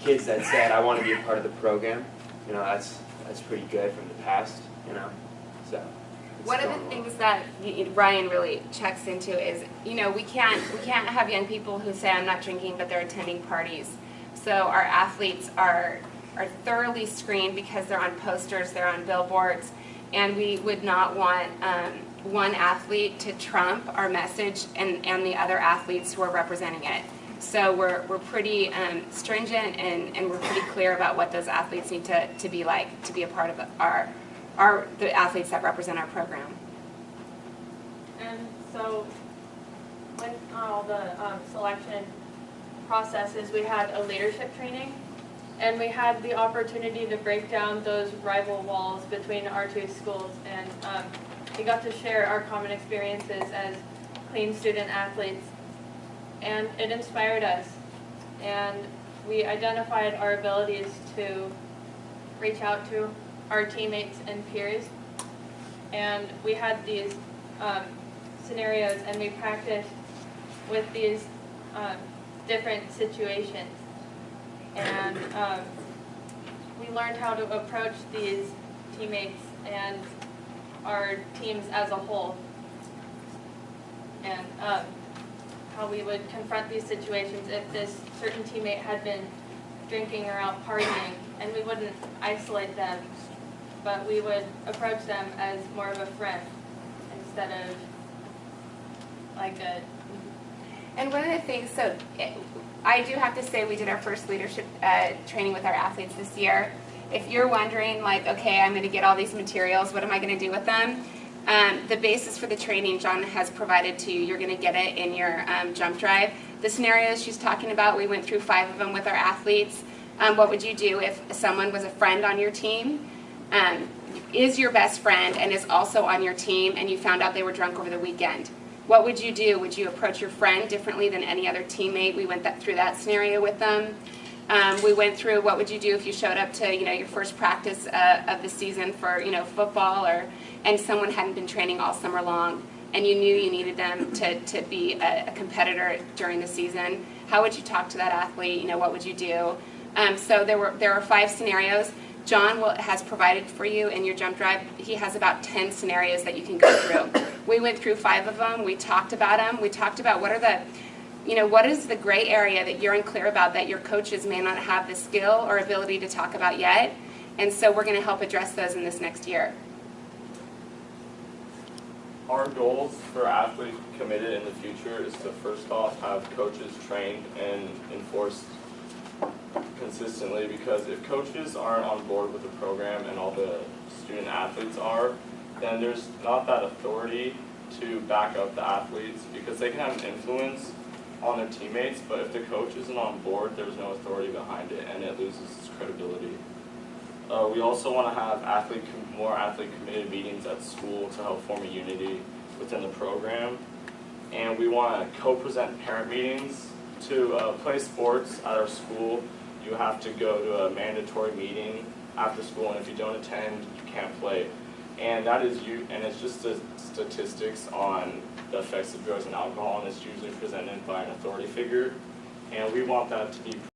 kids that said, I want to be a part of the program. You know, that's pretty good from the past, you know. So one of the things that Ryan really checks into is, you know, we can't have young people who say I'm not drinking but they're attending parties. So our athletes are thoroughly screened because they're on posters, they're on billboards, and we would not want one athlete to trump our message and the other athletes who are representing it. So we're pretty stringent and we're pretty clear about what those athletes need to be like to be a part of the athletes that represent our program. And so with all the selection processes, we had a leadership training, and we had the opportunity to break down those rival walls between our two schools, and we got to share our common experiences as clean student athletes, and it inspired us, and we identified our abilities to reach out to our teammates and peers, and we had these scenarios, and we practiced with these different situations, and we learned how to approach these teammates and our teams as a whole, and how we would confront these situations if this certain teammate had been drinking or out partying, and we wouldn't isolate them, but we would approach them as more of a friend instead of like a... And one of the things, so I do have to say we did our first leadership training with our athletes this year. If you're wondering, like, okay, I'm going to get all these materials, what am I going to do with them? The basis for the training John has provided to you, you're going to get it in your jump drive. The scenarios she's talking about, we went through 5 of them with our athletes. What would you do if someone was a friend on your team, is your best friend, and is also on your team, and you found out they were drunk over the weekend? What would you do? Would you approach your friend differently than any other teammate? We went through that scenario with them. We went through what would you do if you showed up to, you know, your first practice of the season for, you know, football, and someone hadn't been training all summer long, and you knew you needed them to be a competitor during the season. How would you talk to that athlete? You know, what would you do? So there were 5 scenarios. John has provided for you in your jump drive. He has about 10 scenarios that you can go through. We went through 5 of them. We talked about them. We talked about what is the gray area that you're unclear about that your coaches may not have the skill or ability to talk about yet. And so we're going to help address those in this next year. Our goals for athletes committed in the future is to first off have coaches trained and enforced consistently, because if coaches aren't on board with the program and all the student athletes are, then there's not that authority to back up the athletes, because they can have an influence on their teammates, but if the coach isn't on board, there's no authority behind it, and it loses its credibility. We also want to have more athlete-committed meetings at school to help form a unity within the program, and we want to co-present parent meetings. To play sports at our school, you have to go to a mandatory meeting after school, and if you don't attend, you can't play. And that is and it's just statistics on the effects of drugs and alcohol, and it's usually presented by an authority figure, and we want that to be